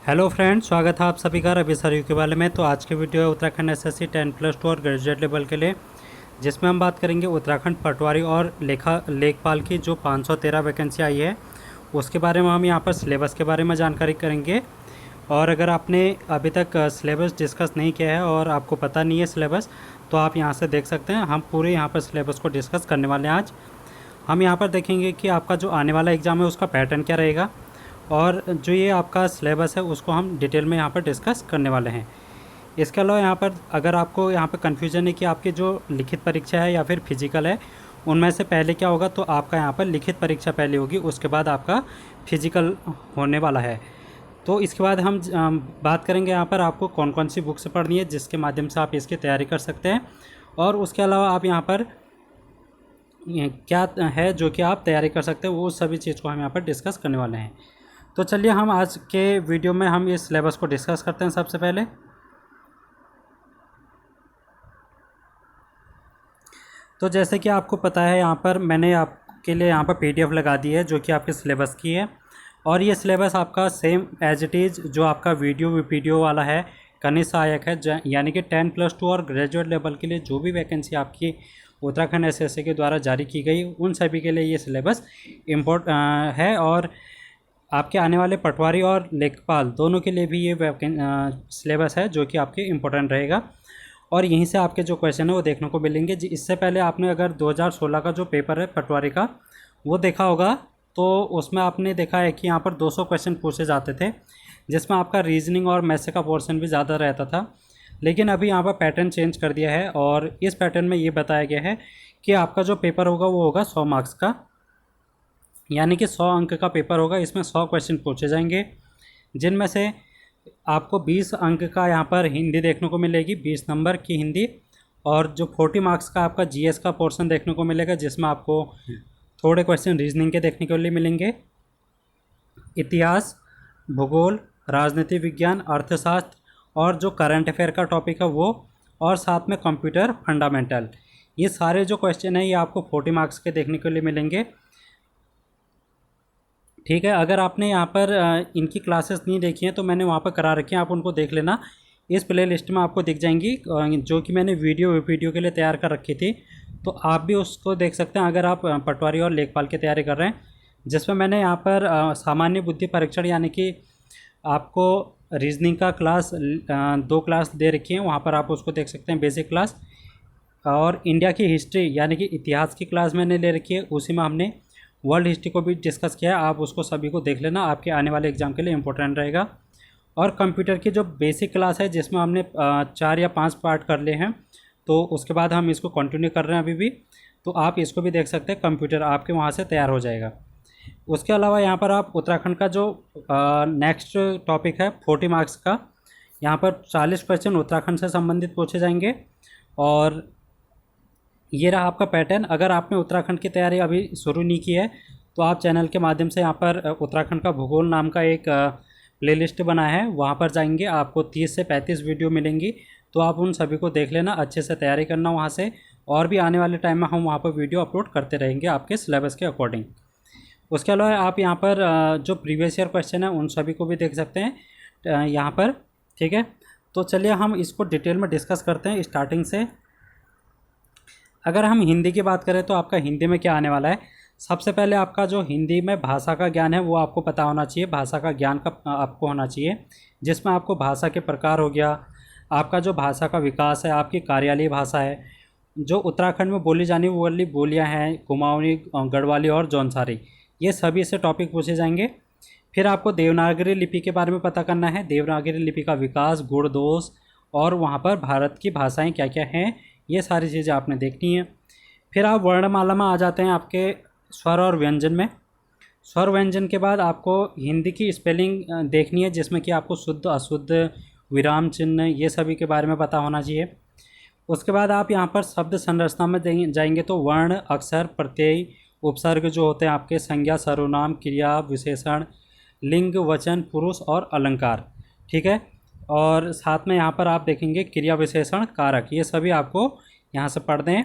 Hello friends, स्वागत है आप सभी का रवि सर के वाले में। तो आज की वीडियो है उत्तराखंड एसएससी 10+2 और ग्रेजुएट लेवल के लिए, जिसमें हम बात करेंगे उत्तराखंड पटवारी और लेखपाल की जो 513 वैकेंसी आई है उसके बारे में। हम यहाँ पर सिलेबस के बारे में जानकारी करेंगे। और अगर आपने अभी तक सिलेबस डिस्कस नहीं किया है और आपको पता नहीं है सिलेबस, तो आप यहाँ से देख सकते हैं। हम पूरे यहाँ पर सिलेबस को डिस्कस करने वाले हैं। आज हम यहाँ पर देखेंगे कि आपका जो आने वाला एग्ज़ाम है उसका पैटर्न क्या रहेगा, और जो ये आपका सिलेबस है उसको हम डिटेल में यहाँ पर डिस्कस करने वाले हैं। इसके अलावा यहाँ पर अगर आपको यहाँ पर कन्फ्यूजन है कि आपकी जो लिखित परीक्षा है या फिर फिजिकल है, उनमें से पहले क्या होगा, तो आपका यहाँ पर लिखित परीक्षा पहले होगी, उसके बाद आपका फिजिकल होने वाला है। तो इसके बाद हम बात करेंगे यहाँ पर आपको कौन कौन सी बुक्स पढ़नी है जिसके माध्यम से आप इसकी तैयारी कर सकते हैं, और उसके अलावा आप यहाँ पर क्या है जो कि आप तैयारी कर सकते हैं, वो सभी चीज़ को हम यहाँ पर डिस्कस करने वाले हैं। तो चलिए हम आज के वीडियो में हम इस सिलेबस को डिस्कस करते हैं। सबसे पहले तो जैसे कि आपको पता है, यहाँ पर मैंने आपके लिए यहाँ पर पीडीएफ लगा दी है जो कि आपके सिलेबस की है, और ये सिलेबस आपका सेम एज इट इज़ जो आपका वीडियो वाला है कनिष्ठ सहायक है, यानी कि 10+2 और ग्रेजुएट लेवल के लिए जो भी वैकेंसी आपकी उत्तराखंड एसएससी के द्वारा जारी की गई उन सभी के लिए ये सिलेबस है। और आपके आने वाले पटवारी और लेखपाल दोनों के लिए भी ये सिलेबस है जो कि आपके इम्पोर्टेंट रहेगा, और यहीं से आपके जो क्वेश्चन है वो देखने को मिलेंगे। इससे पहले आपने अगर 2016 का जो पेपर है पटवारी का वो देखा होगा, तो उसमें आपने देखा है कि यहाँ पर 200 क्वेश्चन पूछे जाते थे, जिसमें आपका रीजनिंग और मैथ्स का पोर्शन भी ज़्यादा रहता था। लेकिन अभी यहाँ पर पैटर्न चेंज कर दिया है, और इस पैटर्न में ये बताया गया है कि आपका जो पेपर होगा वो होगा 100 मार्क्स का, यानी कि 100 अंक का पेपर होगा। इसमें 100 क्वेश्चन पूछे जाएंगे, जिनमें से आपको 20 अंक का यहाँ पर हिंदी देखने को मिलेगी, 20 नंबर की हिंदी, और जो 40 मार्क्स का आपका जीएस का पोर्शन देखने को मिलेगा, जिसमें आपको थोड़े क्वेश्चन रीजनिंग के देखने के लिए मिलेंगे, इतिहास, भूगोल, राजनीति विज्ञान, अर्थशास्त्र, और जो करंट अफेयर का टॉपिक है वो, और साथ में कंप्यूटर फंडामेंटल। ये सारे जो क्वेश्चन हैं ये आपको 40 मार्क्स के देखने के लिए मिलेंगे। ठीक है, अगर आपने यहाँ पर इनकी क्लासेस नहीं देखी हैं तो मैंने वहाँ पर करा रखी हैं, आप उनको देख लेना। इस प्ले लिस्ट में आपको दिख जाएंगी जो कि मैंने वीडियो के लिए तैयार कर रखी थी, तो आप भी उसको देख सकते हैं अगर आप पटवारी और लेखपाल की तैयारी कर रहे हैं, जिसमें मैंने यहाँ पर सामान्य बुद्धि परीक्षण यानी कि आपको रीजनिंग का क्लास 2 क्लास दे रखी हैं, वहाँ पर आप उसको देख सकते हैं, बेसिक क्लास। और इंडिया की हिस्ट्री यानी कि इतिहास की क्लास मैंने ले रखी है, उसी में हमने वर्ल्ड हिस्ट्री को भी डिस्कस किया है। आप उसको सभी को देख लेना, आपके आने वाले एग्जाम के लिए इम्पोर्टेंट रहेगा। और कंप्यूटर की जो बेसिक क्लास है जिसमें हमने 4 या 5 पार्ट कर लिए हैं, तो उसके बाद हम इसको कंटिन्यू कर रहे हैं अभी भी, तो आप इसको भी देख सकते हैं। कंप्यूटर आपके वहाँ से तैयार हो जाएगा। उसके अलावा यहाँ पर आप उत्तराखंड का जो नेक्स्ट टॉपिक है 40 मार्क्स का, यहाँ पर 40 क्वेश्चन उत्तराखंड से संबंधित पूछे जाएंगे। और ये रहा आपका पैटर्न। अगर आपने उत्तराखंड की तैयारी अभी शुरू नहीं की है तो आप चैनल के माध्यम से यहाँ पर उत्तराखंड का भूगोल नाम का एक प्लेलिस्ट बना है, वहाँ पर जाएंगे, आपको 30 से 35 वीडियो मिलेंगी, तो आप उन सभी को देख लेना, अच्छे से तैयारी करना वहाँ से। और भी आने वाले टाइम में हम वहाँ पर वीडियो अपलोड करते रहेंगे आपके सिलेबस के अकॉर्डिंग। उसके अलावा आप यहाँ पर जो प्रीवियस ईयर क्वेश्चन है उन सभी को भी देख सकते हैं यहाँ पर। ठीक है, तो चलिए हम इसको डिटेल में डिस्कस करते हैं स्टार्टिंग से। अगर हम हिंदी की बात करें तो आपका हिंदी में क्या आने वाला है, सबसे पहले आपका जो हिंदी में भाषा का ज्ञान है वो आपको पता होना चाहिए, भाषा का ज्ञान का आपको होना चाहिए, जिसमें आपको भाषा के प्रकार हो गया, आपका जो भाषा का विकास है, आपकी कार्यालयीय भाषा है, जो उत्तराखंड में बोली जाने वाली बोलियाँ हैं, कुमाऊनी, गढ़वाली और जौनसारी, ये सभी से टॉपिक पूछे जाएंगे। फिर आपको देवनागरी लिपि के बारे में पता करना है, देवनागरी लिपि का विकास, गुण दोष, और वहाँ पर भारत की भाषाएँ क्या क्या हैं, ये सारी चीज़ें आपने देखनी है। फिर आप वर्णमाला में आ जाते हैं आपके स्वर और व्यंजन में। स्वर व्यंजन के बाद आपको हिंदी की स्पेलिंग देखनी है, जिसमें कि आपको शुद्ध, अशुद्ध, विराम चिन्ह, ये सभी के बारे में पता होना चाहिए। उसके बाद आप यहाँ पर शब्द संरचना में जाएंगे तो वर्ण, अक्षर, प्रत्यय, उपसर्ग जो होते हैं आपके, संज्ञा, सर्वनाम, क्रिया, विशेषण, लिंग, वचन, पुरुष और अलंकार। ठीक है, और साथ में यहाँ पर आप देखेंगे क्रिया, विशेषण, कारक, ये सभी आपको यहाँ से पढ़ दें।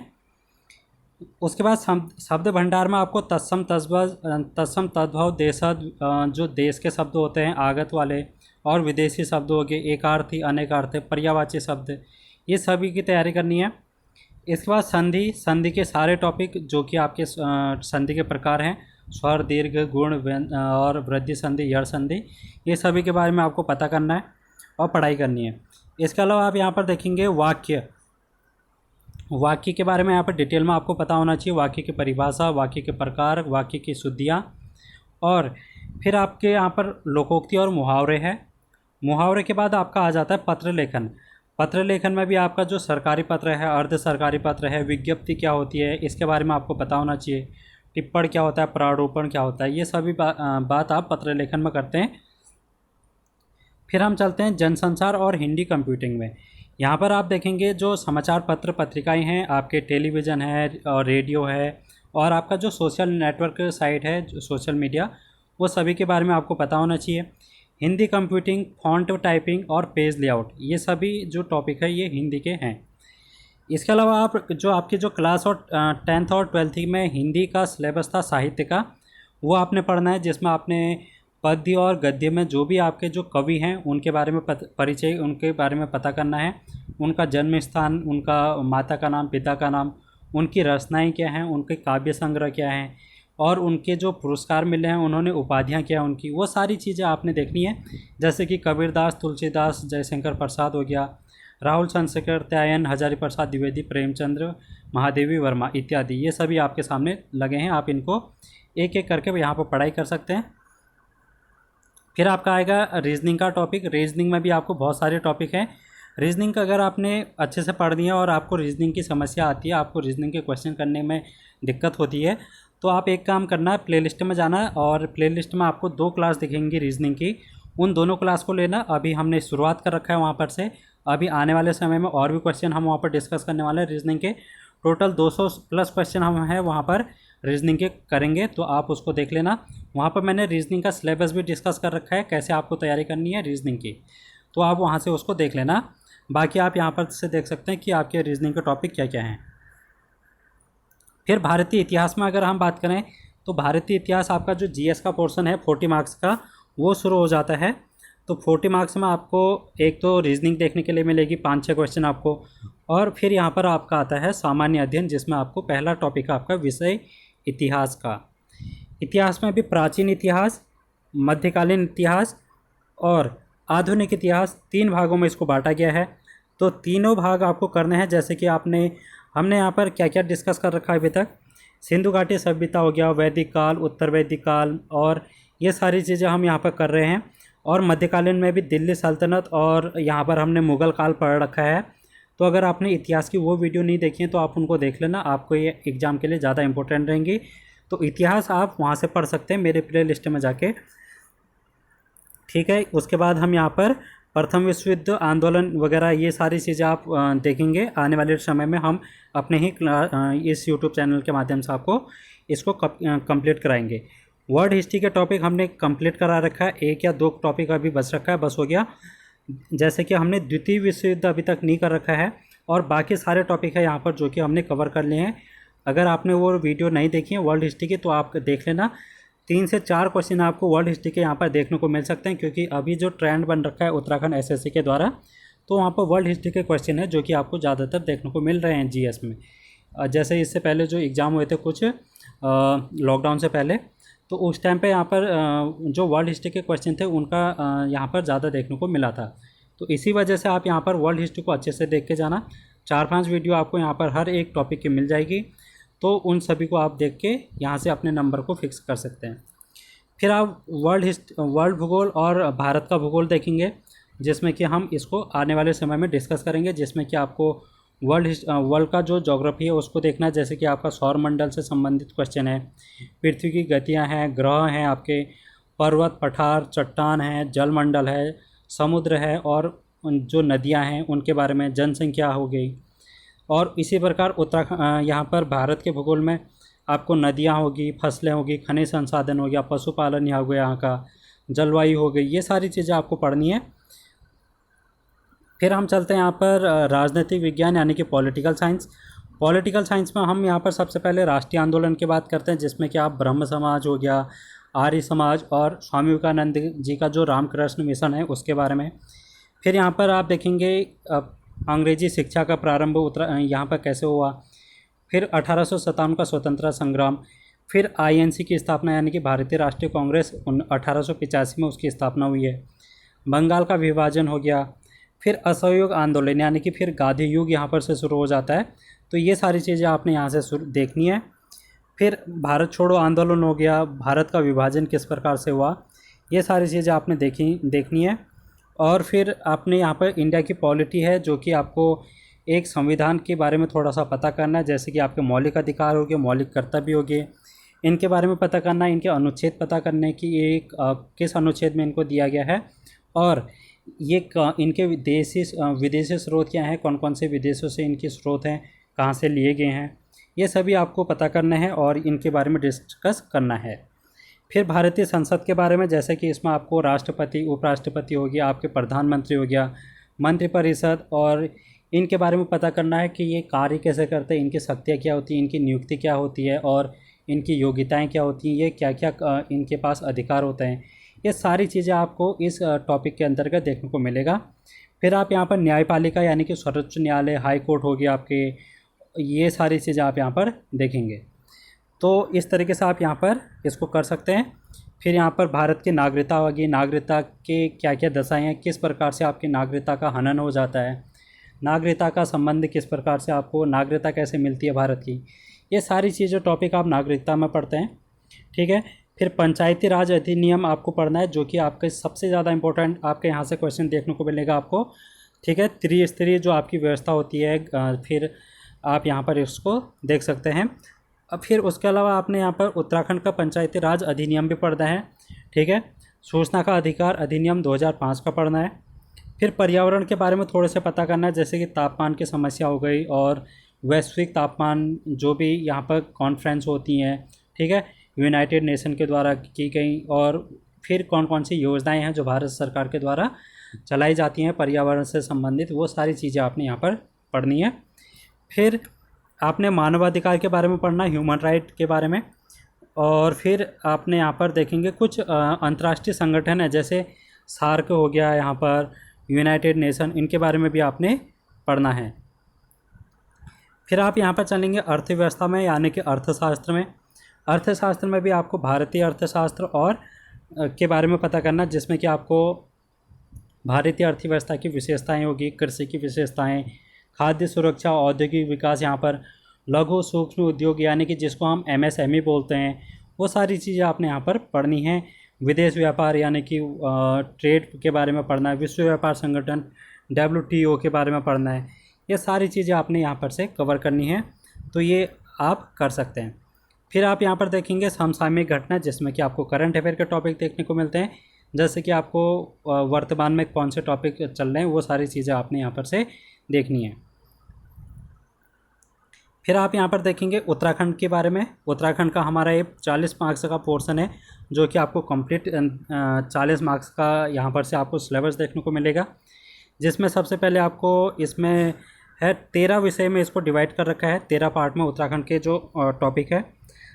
उसके बाद शब्द भंडार में आपको तत्सम तद्भव देशज, जो देश के शब्द होते हैं आगत वाले, और विदेशी शब्द हो गए, एकार्थी, अनेकार्थी, पर्यायवाची शब्द, ये सभी की तैयारी करनी है। इसके बाद संधि के सारे टॉपिक जो कि आपके संधि के प्रकार हैं, स्वर, दीर्घ, गुण, और वृद्धि संधि, यड़ संधि, ये सभी के बारे में आपको पता करना है और पढ़ाई करनी है। इसके अलावा आप यहाँ पर देखेंगे वाक्य के बारे में यहाँ पर डिटेल में आपको पता होना चाहिए, वाक्य की परिभाषा, वाक्य के प्रकार, वाक्य की शुद्धियाँ, और फिर आपके यहाँ पर लोकोक्ति और मुहावरे हैं। मुहावरे के बाद आपका आ जाता है पत्र लेखन। पत्र लेखन में भी आपका जो सरकारी पत्र है, अर्ध सरकारी पत्र है, विज्ञप्ति क्या होती है, इसके बारे में आपको पता होना चाहिए। टिप्पण क्या होता है, प्रारूपण क्या होता है, ये सभी बात आप पत्र लेखन में करते हैं। फिर हम चलते हैं जनसंचार और हिंदी कंप्यूटिंग में। यहाँ पर आप देखेंगे जो समाचार पत्र पत्रिकाएं हैं, आपके टेलीविज़न है और रेडियो है, और आपका जो सोशल नेटवर्क साइट है, जो सोशल मीडिया, वो सभी के बारे में आपको पता होना चाहिए। हिंदी कंप्यूटिंग, फॉन्ट टाइपिंग और पेज लेआउट, ये सभी जो टॉपिक है ये हिंदी के हैं। इसके अलावा आप जो आपकी जो क्लास और 10th और 12th में हिंदी का सिलेबस था साहित्य का, वो आपने पढ़ना है, जिसमें आपने पद्य और गद्य में जो भी आपके जो कवि हैं उनके बारे में परिचय, उनके बारे में पता करना है, उनका जन्म स्थान, उनका माता का नाम, पिता का नाम, उनकी रचनाएँ क्या हैं, उनके काव्य संग्रह क्या हैं, और उनके जो पुरस्कार मिले हैं, उन्होंने उपाधियाँ क्या उनकी, वो सारी चीज़ें आपने देखनी है। जैसे कि कबीरदास, तुलसीदास, जयशंकर प्रसाद हो गया, राहुल चंद्रशेखर, त्यायन, हजारी प्रसाद द्विवेदी, प्रेमचंद्र, महादेवी वर्मा इत्यादि, ये सभी आपके सामने लगे हैं। आप इनको एक एक करके यहाँ पर पढ़ाई कर सकते हैं। फिर आपका आएगा रीजनिंग का टॉपिक। रीजनिंग में भी आपको बहुत सारे टॉपिक हैं। रीजनिंग का अगर आपने अच्छे से पढ़ दिया और आपको रीजनिंग की समस्या आती है, आपको रीजनिंग के क्वेश्चन करने में दिक्कत होती है, तो आप एक काम करना है, प्लेलिस्ट में जाना है, और प्लेलिस्ट में आपको 2 क्लास दिखेंगी रीजनिंग की, उन दोनों क्लास को लेना। अभी हमने शुरुआत कर रखा है वहाँ पर से, अभी आने वाले समय में और भी क्वेश्चन हम वहाँ पर डिस्कस करने वाले हैं रीजनिंग के। टोटल 200 प्लस क्वेश्चन हम हैं वहाँ पर रीजनिंग के करेंगे, तो आप उसको देख लेना। वहाँ पर मैंने रीजनिंग का सिलेबस भी डिस्कस कर रखा है, कैसे आपको तैयारी करनी है रीजनिंग की, तो आप वहाँ से उसको देख लेना। बाकी आप यहाँ पर से देख सकते हैं कि आपके रीजनिंग के टॉपिक क्या क्या हैं। फिर भारतीय इतिहास में अगर हम बात करें, तो भारतीय इतिहास आपका जो जीएस का पोर्शन है 40 मार्क्स का, वो शुरू हो जाता है। तो 40 मार्क्स में आपको एक तो रीजनिंग देखने के लिए मिलेगी 5-6 क्वेश्चन आपको, और फिर यहाँ पर आपका आता है सामान्य अध्ययन, जिसमें आपको पहला टॉपिक आपका विषय इतिहास का। इतिहास में भी प्राचीन इतिहास, मध्यकालीन इतिहास और आधुनिक इतिहास, 3 भागों में इसको बांटा गया है। तो तीनों भाग आपको करने हैं। जैसे कि हमने यहाँ पर क्या क्या डिस्कस कर रखा है अभी तक, सिंधु घाटी सभ्यता हो गया, वैदिक काल, उत्तर वैदिक काल, और ये सारी चीज़ें हम यहाँ पर कर रहे हैं। और मध्यकालीन में भी दिल्ली सल्तनत, और यहाँ पर हमने मुग़ल काल पढ़ रखा है। तो अगर आपने इतिहास की वो वीडियो नहीं देखी है तो आप उनको देख लेना, आपको ये एग्ज़ाम के लिए ज़्यादा इंपॉर्टेंट रहेंगी। तो इतिहास आप वहाँ से पढ़ सकते हैं मेरे प्ले लिस्ट में जाके, ठीक है। उसके बाद हम यहाँ पर प्रथम विश्व युद्ध, आंदोलन वगैरह, ये सारी चीज़ें आप देखेंगे आने वाले समय में। हम अपने ही इस यूट्यूब चैनल के माध्यम से आपको इसको कंप्लीट कराएंगे। वर्ल्ड हिस्ट्री के टॉपिक हमने कंप्लीट करा रखा है, 1 या 2 टॉपिक अभी बच रखा है, बस हो गया। जैसे कि हमने द्वितीय विश्व युद्ध अभी तक नहीं कर रखा है, और बाकी सारे टॉपिक है यहाँ पर जो कि हमने कवर कर लिए हैं। अगर आपने वो वीडियो नहीं देखी है वर्ल्ड हिस्ट्री की, तो आप देख लेना। 3 से 4 क्वेश्चन आपको वर्ल्ड हिस्ट्री के यहाँ पर देखने को मिल सकते हैं, क्योंकि अभी जो ट्रेंड बन रखा है उत्तराखंड एसएससी के द्वारा, तो वहाँ पर वर्ल्ड हिस्ट्री के क्वेश्चन है जो कि आपको ज़्यादातर देखने को मिल रहे हैं जीएस में। जैसे इससे पहले जो एग्ज़ाम हुए थे कुछ लॉकडाउन से पहले, तो उस टाइम पे यहाँ पर जो वर्ल्ड हिस्ट्री के क्वेश्चन थे उनका यहाँ पर ज़्यादा देखने को मिला था। तो इसी वजह से आप यहाँ पर वर्ल्ड हिस्ट्री को अच्छे से देख के जाना। 4-5 वीडियो आपको यहाँ पर हर एक टॉपिक की मिल जाएगी, तो उन सभी को आप देख के यहाँ से अपने नंबर को फिक्स कर सकते हैं। फिर आप वर्ल्ड भूगोल और भारत का भूगोल देखेंगे, जिसमें कि हम इसको आने वाले समय में डिस्कस करेंगे, जिसमें कि आपको वर्ल्ड का जो ज्योग्राफी है उसको देखना है। जैसे कि आपका सौर मंडल से संबंधित क्वेश्चन है, पृथ्वी की गतियाँ हैं, ग्रह हैं, आपके पर्वत, पठार, चट्टान हैं, जलमंडल है, समुद्र है, और जो नदियाँ हैं उनके बारे में, जनसंख्या हो गई। और इसी प्रकार उत्तराखंड यहाँ पर भारत के भूगोल में आपको नदियाँ होगी, फसलें होगी, खनिज संसाधन हो गया, पशुपालन यहाँ हो गया, यहाँ का जलवायु हो गई, ये सारी चीज़ें आपको पढ़नी है। फिर हम चलते हैं यहाँ पर राजनीतिक विज्ञान यानी कि पॉलिटिकल साइंस। पॉलिटिकल साइंस में हम यहाँ पर सबसे पहले राष्ट्रीय आंदोलन की बात करते हैं, जिसमें कि आप ब्रह्म समाज हो गया, आर्य समाज और स्वामी विवेकानंद जी का जो रामकृष्ण मिशन है उसके बारे में। फिर यहाँ पर आप देखेंगे अंग्रेजी शिक्षा का प्रारंभ यहाँ पर कैसे हुआ। फिर 1857 का स्वतंत्रता संग्राम। फिर आईएनसी की स्थापना यानी कि भारतीय राष्ट्रीय कांग्रेस 1885 में उसकी स्थापना हुई है। बंगाल का विभाजन हो गया। फिर असहयोग आंदोलन यानी कि फिर गांधी युग यहाँ पर से शुरू हो जाता है। तो ये सारी चीज़ें आपने यहाँ से देखनी है। फिर भारत छोड़ो आंदोलन हो गया, भारत का विभाजन किस प्रकार से हुआ, ये सारी चीज़ें आपने देखनी है। और फिर आपने यहाँ पर इंडिया की पॉलिटी है, जो कि आपको एक संविधान के बारे में थोड़ा सा पता करना है, जैसे कि आपके मौलिक अधिकार हो गए, मौलिक कर्तव्य हो गए, इनके बारे में पता करना है। इनके अनुच्छेद पता करने की एक किस अनुच्छेद में इनको दिया गया है, और ये इनके विदेशी स्रोत क्या हैं, कौन कौन से विदेशों से इनके स्रोत हैं, कहाँ से लिए गए हैं, ये सभी आपको पता करना है और इनके बारे में डिस्कस करना है। फिर भारतीय संसद के बारे में, जैसे कि इसमें आपको राष्ट्रपति, उपराष्ट्रपति हो गया, आपके प्रधानमंत्री हो गया, मंत्रिपरिषद, और इनके बारे में पता करना है कि ये कार्य कैसे करते हैं, इनकी शक्तियाँ क्या होती हैं, इनकी नियुक्ति क्या होती है और इनकी योग्यताएं क्या होती हैं, ये क्या क्या इनके पास अधिकार होते हैं। ये सारी चीज़ें आपको इस टॉपिक के अंतर्गत देखने को मिलेगा। फिर आप यहाँ पर न्यायपालिका यानी कि सर्वोच्च न्यायालय, हाई कोर्ट हो गया आपके, ये सारी चीज़ें आप यहाँ पर देखेंगे। तो इस तरीके से आप यहाँ पर इसको कर सकते हैं। फिर यहाँ पर भारत की नागरिकता होगी, नागरिकता के क्या क्या दशाएँ हैं, किस प्रकार से आपकी नागरिकता का हनन हो जाता है, नागरिकता का संबंध किस प्रकार से, आपको नागरिकता कैसे मिलती है भारत की, ये सारी चीज़ें टॉपिक आप नागरिकता में पढ़ते हैं। ठीक है। फिर पंचायती राज अधिनियम आपको पढ़ना है, जो कि आपके सबसे ज़्यादा इंपॉर्टेंट आपके यहाँ से क्वेश्चन देखने को मिलेगा आपको। ठीक है। त्रिस्तरीय जो आपकी व्यवस्था होती है, फिर आप यहाँ पर इसको देख सकते हैं। अब फिर उसके अलावा आपने यहाँ पर उत्तराखंड का पंचायती राज अधिनियम भी पढ़ना है। ठीक है। सूचना का अधिकार अधिनियम 2005 का पढ़ना है। फिर पर्यावरण के बारे में थोड़े से पता करना है, जैसे कि तापमान की समस्या हो गई और वैश्विक तापमान जो भी यहाँ पर कॉन्फ्रेंस होती हैं, ठीक है, यूनाइटेड नेशन के द्वारा की गई, और फिर कौन कौन सी योजनाएं हैं जो भारत सरकार के द्वारा चलाई जाती हैं पर्यावरण से संबंधित, वो सारी चीज़ें आपने यहाँ पर पढ़नी है। फिर आपने मानवाधिकार के बारे में पढ़ना, ह्यूमन राइट के बारे में। और फिर आपने यहाँ पर देखेंगे कुछ अंतर्राष्ट्रीय संगठन है, जैसे सार्क हो गया, यहाँ पर यूनाइटेड नेशन, इनके बारे में भी आपने पढ़ना है। फिर आप यहाँ पर चलेंगे अर्थव्यवस्था में यानी कि अर्थशास्त्र में। अर्थशास्त्र में भी आपको भारतीय अर्थशास्त्र और के बारे में पता करना, जिसमें कि आपको भारतीय अर्थव्यवस्था की विशेषताएं होगी, कृषि की विशेषताएं, खाद्य सुरक्षा, औद्योगिक विकास, यहाँ पर लघु सूक्ष्म उद्योग यानी कि जिसको हम एमएसएमई बोलते हैं, वो सारी चीज़ें आपने यहाँ पर पढ़नी है। विदेश व्यापार यानी कि ट्रेड के बारे में पढ़ना है, विश्व व्यापार संगठन WTO के बारे में पढ़ना है, ये सारी चीज़ें आपने यहाँ पर से कवर करनी है, तो ये आप कर सकते हैं। फिर आप यहाँ पर देखेंगे समसामयिक घटना, जिसमें कि आपको करंट अफेयर के टॉपिक देखने को मिलते हैं, जैसे कि आपको वर्तमान में कौन से टॉपिक चल रहे हैं, वो सारी चीज़ें आपने यहाँ पर से देखनी है। फिर आप यहाँ पर देखेंगे उत्तराखंड के बारे में। उत्तराखंड का हमारा ये 40 मार्क्स का पोर्शन है, जो कि आपको कंप्लीट 40 मार्क्स का यहाँ पर से आपको सिलेबस देखने को मिलेगा, जिसमें सबसे पहले आपको इसमें है 13 विषय में इसको डिवाइड कर रखा है, 13 पार्ट में उत्तराखंड के जो टॉपिक है।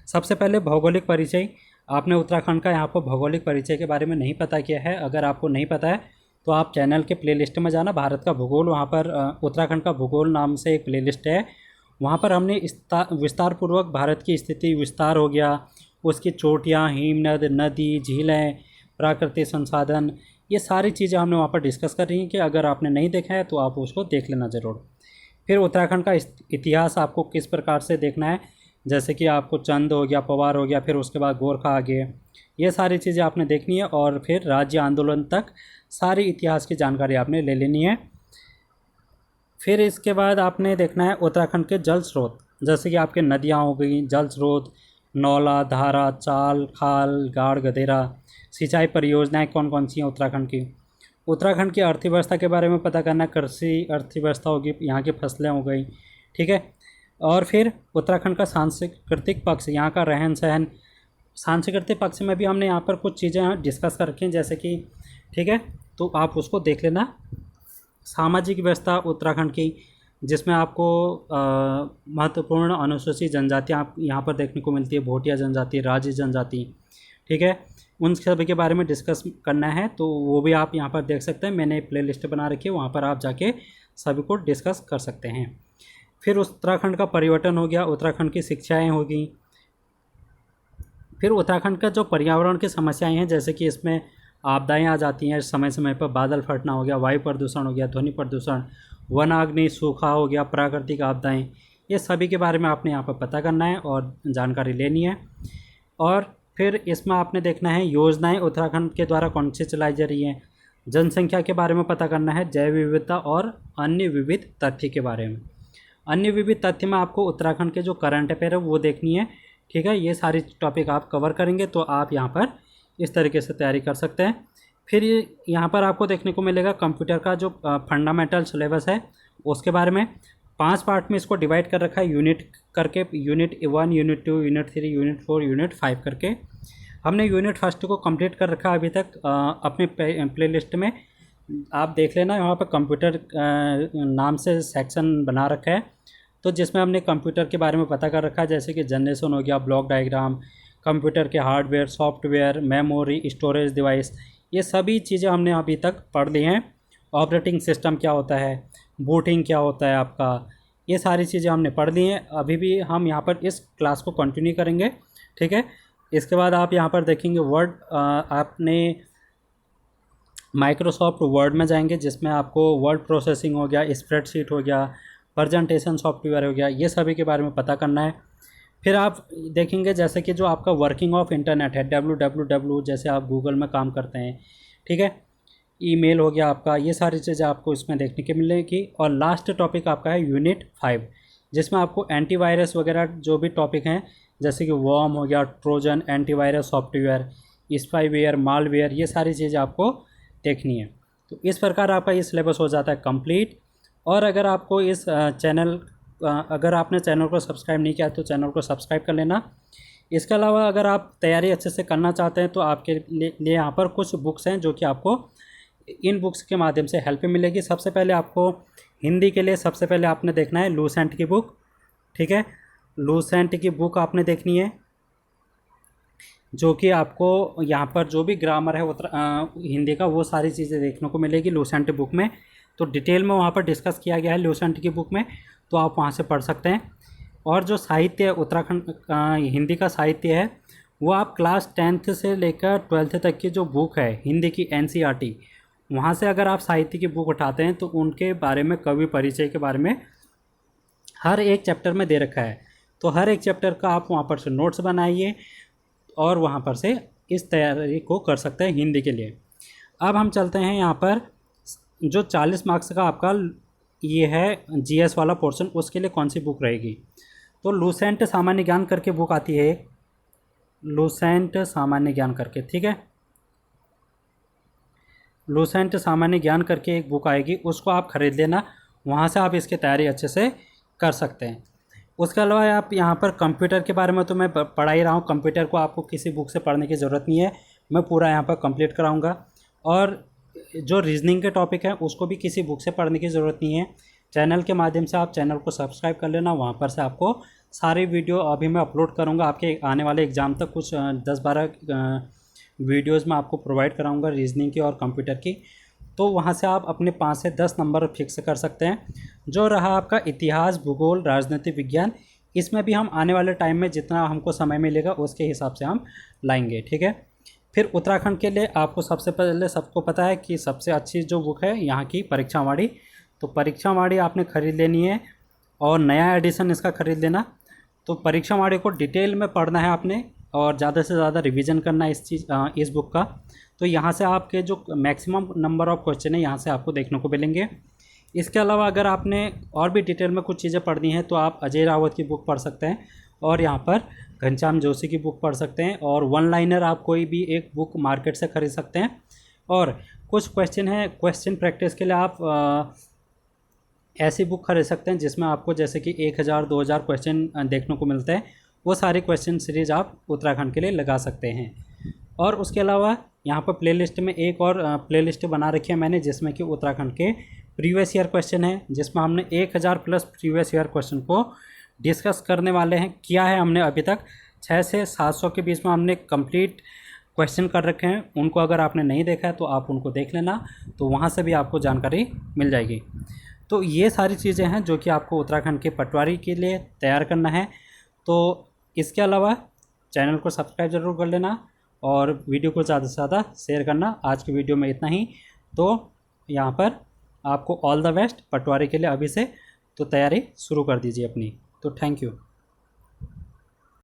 सबसे पहले भौगोलिक परिचय। आपने उत्तराखंड का यहाँ पर भौगोलिक परिचय के बारे में नहीं पता किया है, अगर आपको नहीं पता है तो आप चैनल के प्लेलिस्ट में जाना, भारत का भूगोल, वहाँ पर उत्तराखंड का भूगोल नाम से एक प्लेलिस्ट है, वहाँ पर हमने विस्तार पूर्वक भारत की स्थिति विस्तार हो गया, उसकी चोटियाँ, हिमनद, नदी, झीलें, प्राकृतिक संसाधन, ये सारी चीज़ें हमने वहाँ पर डिस्कस कर रही हैं कि अगर आपने नहीं देखा है तो आप उसको देख लेना ज़रूर। फिर उत्तराखंड का इतिहास आपको किस प्रकार से देखना है, जैसे कि आपको चंद हो गया, पवार हो गया, फिर उसके बाद गोरखा आ गए, ये सारी चीज़ें आपने देखनी है। और फिर राज्य आंदोलन तक सारी इतिहास की जानकारी आपने ले लेनी है। फिर इसके बाद आपने देखना है उत्तराखंड के जल स्रोत, जैसे कि आपके नदियाँ हो गई, जल स्रोत, नौला, धारा, चाल, खाल, गाढ़, गधेरा, सिंचाई परियोजनाएं कौन कौन सी हैं उत्तराखंड की। उत्तराखंड की अर्थव्यवस्था के बारे में पता करना, कृषि अर्थव्यवस्था होगी, यहाँ की फसलें हो गई, ठीक है। और फिर उत्तराखंड का सांस्कृतिक पक्ष, यहाँ का रहन सहन, सांस्कृतिक पक्ष में भी हमने यहाँ पर कुछ चीज़ें डिस्कस कर रखी हैं, जैसे कि, ठीक है, तो आप उसको देख लेना। सामाजिक व्यवस्था उत्तराखंड की, जिसमें आपको महत्वपूर्ण अनुसूचित जनजातियाँ आप यहाँ पर देखने को मिलती है, भोटिया जनजाति, राजी जनजाति, ठीक है, उन सभी के बारे में डिस्कस करना है तो वो भी आप यहाँ पर देख सकते हैं। मैंने प्लेलिस्ट बना रखी है, वहाँ पर आप जाके सभी को डिस्कस कर सकते हैं। फिर उत्तराखंड का परिवर्तन हो गया, उत्तराखंड की शिक्षाएँ होगी। फिर उत्तराखंड का जो पर्यावरण की समस्याएं हैं, जैसे कि इसमें आपदाएं आ जाती हैं समय समय पर, बादल फटना हो गया, वायु प्रदूषण हो गया, ध्वनि प्रदूषण, वनाग्नि, सूखा हो गया, प्राकृतिक आपदाएं, ये सभी के बारे में आपने यहाँ पर पता करना है और जानकारी लेनी है। और फिर इसमें आपने देखना है योजनाएं उत्तराखंड के द्वारा कौन सी चलाई जा रही हैं, जनसंख्या के बारे में पता करना है, जैव विविधता और अन्य विविध तथ्य के बारे में। अन्य विविध तथ्य में आपको उत्तराखंड के जो करंट अफेयर है वो देखनी है, ठीक है। ये सारी टॉपिक आप कवर करेंगे तो आप यहाँ पर इस तरीके से तैयारी कर सकते हैं। फिर यहाँ पर आपको देखने को मिलेगा कंप्यूटर का जो फंडामेंटल सिलेबस है उसके बारे में 5 पार्ट में इसको डिवाइड कर रखा है, यूनिट करके, unit 1, unit 2, unit 3, unit 4, unit 5 करके। हमने यूनिट फर्स्ट को कंप्लीट कर रखा है अभी तक अपने प्लेलिस्ट में, आप देख लेना। यहाँ पर कंप्यूटर नाम से सेक्शन बना रखा है, तो जिसमें हमने कंप्यूटर के बारे में पता कर रखा है, जैसे कि जनरेशन हो गया, ब्लॉक डायग्राम, कंप्यूटर के hardware, software, memory, storage device, ये सभी चीज़ें हमने अभी तक पढ़ ली हैं। ऑपरेटिंग सिस्टम क्या होता है, बूटिंग क्या होता है आपका, ये सारी चीज़ें हमने पढ़ ली हैं। अभी भी हम यहाँ पर इस क्लास को कंटिन्यू करेंगे, ठीक है। इसके बाद आप यहाँ पर देखेंगे वर्ड, आपने माइक्रोसॉफ्ट वर्ड में जाएंगे, जिसमें आपको वर्ड प्रोसेसिंग हो गया, स्प्रेडशीट हो गया, प्रेजेंटेशन सॉफ्टवेयर हो गया, ये सभी के बारे में पता करना है। फिर आप देखेंगे जैसे कि जो आपका वर्किंग ऑफ इंटरनेट है, www, जैसे आप गूगल में काम करते हैं, ठीक है, ईमेल हो गया आपका, ये सारी चीज़ें आपको इसमें देखने की मिलेगी। और लास्ट टॉपिक आपका है यूनिट 5, जिसमें आपको एंटीवायरस वगैरह जो भी टॉपिक हैं, जैसे कि वर्म हो गया, Trojan, antivirus software, spyware, malware, ये सारी चीज़ें आपको देखनी है। तो इस प्रकार आपका ये सिलेबस हो जाता है कंप्लीट। और अगर आपको इस अगर आपने चैनल को सब्सक्राइब नहीं किया तो चैनल को सब्सक्राइब कर लेना। इसके अलावा अगर आप तैयारी अच्छे से करना चाहते हैं तो आपके लिए यहाँ पर कुछ बुक्स हैं जो कि आपको इन बुक्स के माध्यम से हेल्प मिलेगी। सबसे पहले आपको हिंदी के लिए सबसे पहले आपने देखना है लूसेंट की बुक, ठीक है। लूसेंट की बुक आपने देखनी है, जो कि आपको यहाँ पर जो भी ग्रामर है हिंदी का, वो सारी चीज़ें देखने को मिलेगी लूसेंट बुक में। तो डिटेल में वहाँ पर डिस्कस किया गया है लूसेंट की बुक में, तो आप वहाँ से पढ़ सकते हैं। और जो साहित्य है उत्तराखंड हिंदी का साहित्य है, वो आप क्लास 10th से लेकर 12th तक की जो बुक है हिंदी की NCERT, वहाँ से अगर आप साहित्य की बुक उठाते हैं तो उनके बारे में, कवि परिचय के बारे में हर एक चैप्टर में दे रखा है। तो हर एक चैप्टर का आप वहाँ पर से नोट्स बनाइए और वहाँ पर से इस तैयारी को कर सकते हैं हिंदी के लिए। अब हम चलते हैं यहाँ पर जो 40 मार्क्स का आपका ये है GS वाला पोर्शन, उसके लिए कौन सी बुक रहेगी। तो लूसेंट सामान्य ज्ञान करके बुक आती है, लूसेंट सामान्य ज्ञान करके, ठीक है, लूसेंट सामान्य ज्ञान करके एक बुक आएगी, उसको आप ख़रीद लेना, वहाँ से आप इसकी तैयारी अच्छे से कर सकते हैं। उसके अलावा आप यहाँ पर कंप्यूटर के बारे में तो मैं पढ़ा ही रहा हूँ, कंप्यूटर को आपको किसी बुक से पढ़ने की ज़रूरत नहीं है, मैं पूरा यहाँ पर कंप्लीट कराऊँगा। और जो रीजनिंग के टॉपिक हैं उसको भी किसी बुक से पढ़ने की ज़रूरत नहीं है, चैनल के माध्यम से आप चैनल को सब्सक्राइब कर लेना, वहाँ पर से आपको सारी वीडियो अभी मैं अपलोड करूँगा आपके आने वाले एग्ज़ाम तक, कुछ 10-12 वीडियोज़ में आपको प्रोवाइड कराऊँगा रीजनिंग की और कंप्यूटर की। तो वहाँ से आप अपने 5 से 10 नंबर फिक्स कर सकते हैं। जो रहा आपका इतिहास, भूगोल, राजनीति विज्ञान, इसमें भी हम आने वाले टाइम में जितना हमको समय मिलेगा उसके हिसाब से हम लाएंगे, ठीक है। फिर उत्तराखंड के लिए आपको सबसे पहले सबको पता है कि सबसे अच्छी जो बुक है यहाँ की परीक्षावाड़ी, तो परीक्षावाड़ी आपने ख़रीद लेनी है और नया एडिशन इसका ख़रीद लेना। तो परीक्षावाड़ी को डिटेल में पढ़ना है आपने और ज़्यादा से ज़्यादा रिवीजन करना है इस बुक का। तो यहाँ से आपके जो मैक्सिमम नंबर ऑफ़ क्वेश्चन है यहाँ से आपको देखने को मिलेंगे। इसके अलावा अगर आपने और भी डिटेल में कुछ चीज़ें पढ़नी हैं तो आप अजय रावत की बुक पढ़ सकते हैं और यहाँ पर घनश्याम जोशी की बुक पढ़ सकते हैं। और वन लाइनर आप कोई भी एक बुक मार्केट से ख़रीद सकते हैं। और कुछ क्वेश्चन है, क्वेश्चन प्रैक्टिस के लिए आप ऐसी बुक खरीद सकते हैं जिसमें आपको जैसे कि 1000-2000 क्वेश्चन देखने को मिलते हैं, वो सारे क्वेश्चन सीरीज़ आप उत्तराखंड के लिए लगा सकते हैं। और उसके अलावा यहाँ पर प्लेलिस्ट में एक और प्लेलिस्ट बना रखी है मैंने, जिसमें कि उत्तराखंड के प्रीवियस ईयर क्वेश्चन है जिसमें हमने 1000 प्लस प्रीवियस ईयर क्वेश्चन को डिस्कस करने वाले हैं। किया है हमने अभी तक 600 से 700 के बीच में हमने कंप्लीट क्वेश्चन कर रखे हैं। उनको अगर आपने नहीं देखा है तो आप उनको देख लेना, तो वहाँ से भी आपको जानकारी मिल जाएगी। तो ये सारी चीज़ें हैं जो कि आपको उत्तराखंड के पटवारी के लिए तैयार करना है। तो इसके अलावा चैनल को सब्सक्राइब ज़रूर कर लेना और वीडियो को ज़्यादा से ज़्यादा शेयर करना। आज की वीडियो में इतना ही। तो यहाँ पर आपको ऑल द बेस्ट पटवारी के लिए अभी से, तो तैयारी शुरू कर दीजिए अपनी। तो थैंक यू।